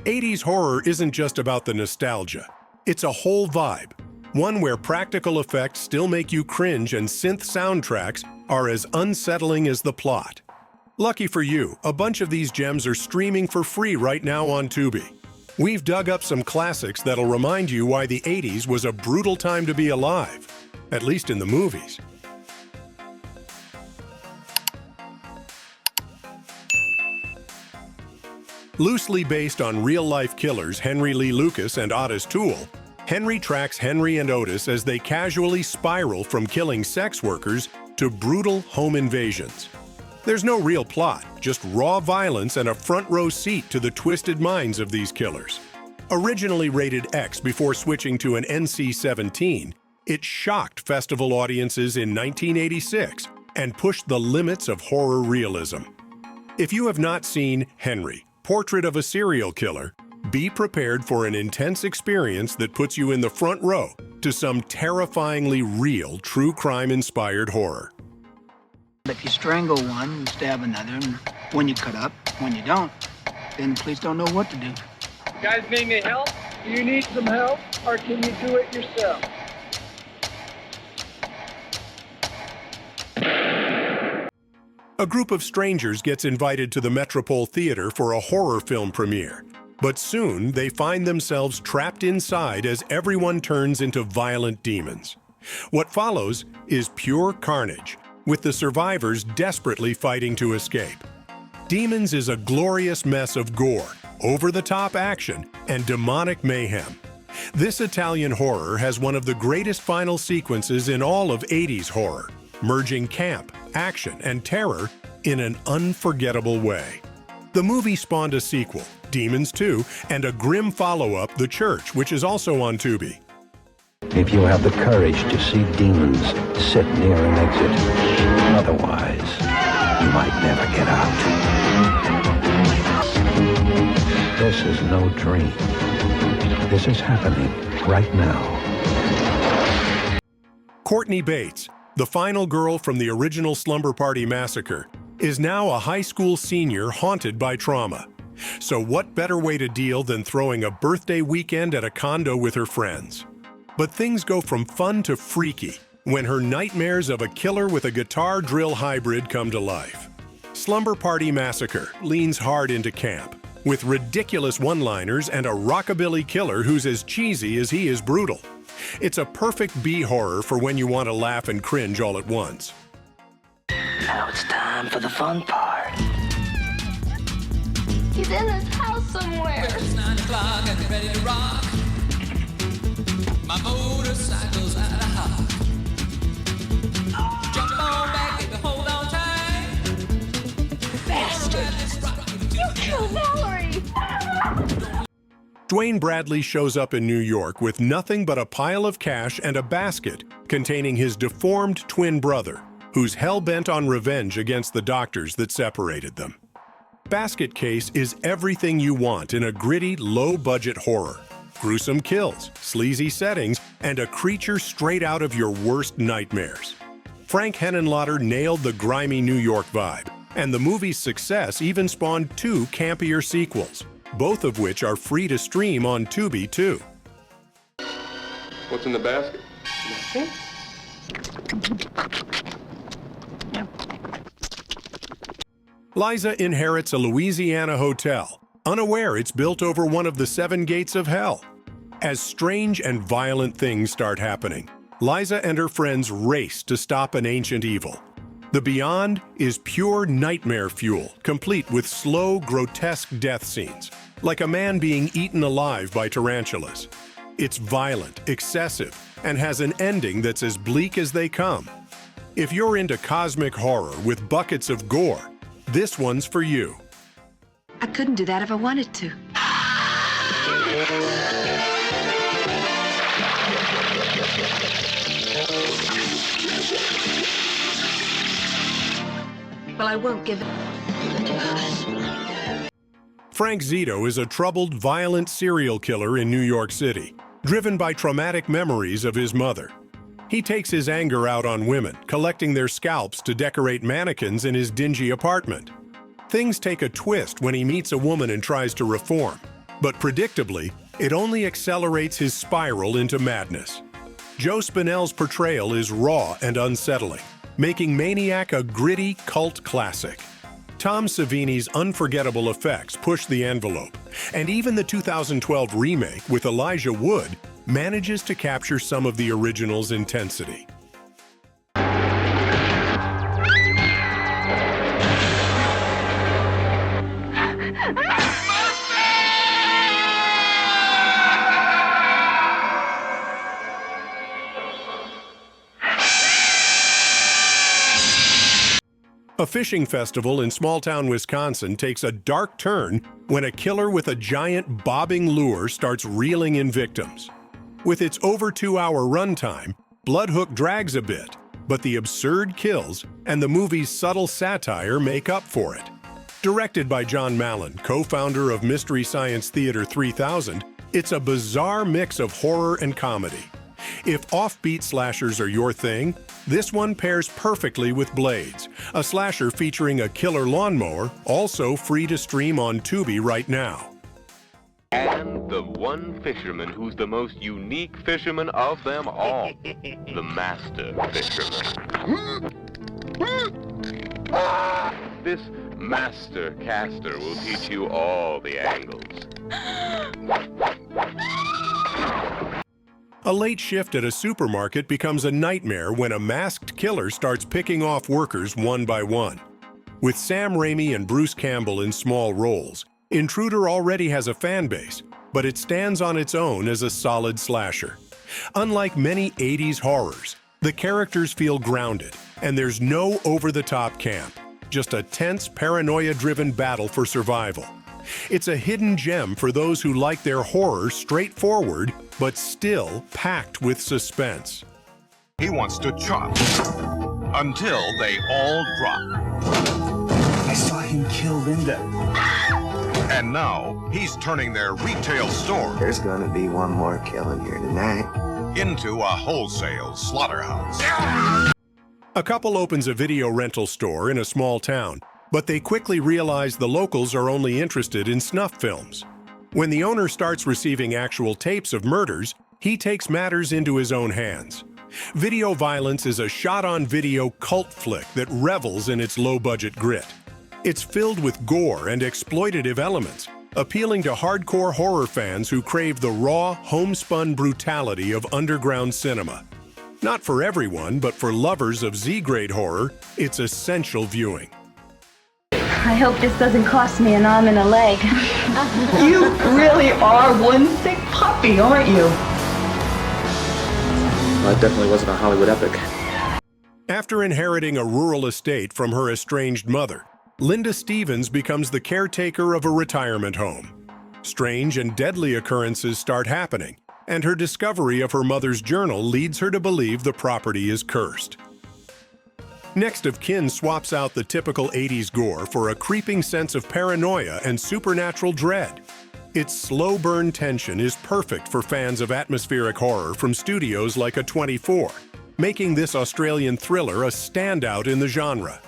80s horror isn't just about the nostalgia. It's a whole vibe, one where practical effects still make you cringe and synth soundtracks are as unsettling as the plot. Lucky for you, a bunch of these gems are streaming for free right now on Tubi. We've dug up some classics that'll remind you why the 80s was a brutal time to be alive, at least in the movies. Loosely based on real-life killers Henry Lee Lucas and Otis Toole, Henry tracks Henry and Otis as they casually spiral from killing sex workers to brutal home invasions. There's no real plot, just raw violence and a front-row seat to the twisted minds of these killers. Originally rated X before switching to an NC-17, it shocked festival audiences in 1986 and pushed the limits of horror realism. If you have not seen Henry, Portrait of a Serial Killer, be prepared for an intense experience that puts you in the front row to some terrifyingly real, true crime-inspired horror. If you strangle one and stab another, and when you cut up, when you don't, then the police don't know what to do. You guys need any help? Do you need some help, or can you do it yourself? A group of strangers gets invited to the Metropole Theater for a horror film premiere. But soon, they find themselves trapped inside as everyone turns into violent demons. What follows is pure carnage, with the survivors desperately fighting to escape. Demons is a glorious mess of gore, over-the-top action, and demonic mayhem. This Italian horror has one of the greatest final sequences in all of 80s horror, merging camp, action, and terror in an unforgettable way. The movie spawned a sequel, Demons 2, and a grim follow-up, The Church, which is also on Tubi. If you have the courage to see demons, sit near an exit. Otherwise, you might never get out. This is no dream. This is happening right now. Courtney Bates, the final girl from the original Slumber Party Massacre, is now a high school senior haunted by trauma. So what better way to deal than throwing a birthday weekend at a condo with her friends? But things go from fun to freaky when her nightmares of a killer with a guitar drill hybrid come to life. Slumber Party Massacre leans hard into camp, with ridiculous one-liners and a rockabilly killer who's as cheesy as he is brutal. It's a perfect B-horror for when you want to laugh and cringe all at once. Now it's time for the fun part. He's in this house somewhere. It's 9 o'clock and ready to rock. My motorcycle's out of hock. Jump on back, baby, hold on tight. Bastard! You killed Valerie! Dwayne Bradley shows up in New York with nothing but a pile of cash and a basket containing his deformed twin brother, who's hell-bent on revenge against the doctors that separated them. Basket Case is everything you want in a gritty, low-budget horror. Gruesome kills, sleazy settings, and a creature straight out of your worst nightmares. Frank Henenlotter nailed the grimy New York vibe, and the movie's success even spawned 2 campier sequels, both of which are free to stream on Tubi too. What's in the basket? Liza inherits a Louisiana hotel, unaware it's built over one of the 7 gates of hell. As strange and violent things start happening, Liza and her friends race to stop an ancient evil. The Beyond is pure nightmare fuel, complete with slow, grotesque death scenes, like a man being eaten alive by tarantulas. It's violent, excessive, and has an ending that's as bleak as they come. If you're into cosmic horror with buckets of gore, this one's for you. I couldn't do that if I wanted to. Well, I won't give it. Frank Zito is a troubled, violent serial killer in New York City, driven by traumatic memories of his mother. He takes his anger out on women, collecting their scalps to decorate mannequins in his dingy apartment. Things take a twist when he meets a woman and tries to reform. But predictably, it only accelerates his spiral into madness. Joe Spinell's portrayal is raw and unsettling, making Maniac a gritty cult classic. Tom Savini's unforgettable effects push the envelope, and even the 2012 remake with Elijah Wood manages to capture some of the original's intensity. A fishing festival in small-town Wisconsin takes a dark turn when a killer with a giant bobbing lure starts reeling in victims. With its over 2-hour runtime, Bloodhook drags a bit, but the absurd kills and the movie's subtle satire make up for it. Directed by John Mallon, co-founder of Mystery Science Theater 3000, it's a bizarre mix of horror and comedy. If offbeat slashers are your thing, this one pairs perfectly with Blades, a slasher featuring a killer lawnmower, also free to stream on Tubi right now. And the one fisherman who's the most unique fisherman of them all, the master fisherman. This master caster will teach you all the angles. A late shift at a supermarket becomes a nightmare when a masked killer starts picking off workers one by one. With Sam Raimi and Bruce Campbell in small roles, Intruder already has a fan base, but it stands on its own as a solid slasher. Unlike many 80s horrors, the characters feel grounded, and there's no over-the-top camp, just a tense, paranoia-driven battle for survival. It's a hidden gem for those who like their horror straightforward, but still packed with suspense. He wants to chop until they all drop. I saw him kill Linda. And now he's turning their retail store. There's gonna be one more killing here tonight. Into a wholesale slaughterhouse. A couple opens a video rental store in a small town, but they quickly realize the locals are only interested in snuff films. When the owner starts receiving actual tapes of murders, he takes matters into his own hands. Video Violence is a shot-on-video cult flick that revels in its low-budget grit. It's filled with gore and exploitative elements, appealing to hardcore horror fans who crave the raw, homespun brutality of underground cinema. Not for everyone, but for lovers of Z-grade horror, it's essential viewing. I hope this doesn't cost me an arm and a leg. You really are one sick puppy, aren't you? That definitely wasn't a Hollywood epic. After inheriting a rural estate from her estranged mother, Linda Stevens becomes the caretaker of a retirement home. Strange and deadly occurrences start happening, and her discovery of her mother's journal leads her to believe the property is cursed. Next of Kin swaps out the typical 80s gore for a creeping sense of paranoia and supernatural dread. Its slow burn tension is perfect for fans of atmospheric horror from studios like A24, making this Australian thriller a standout in the genre.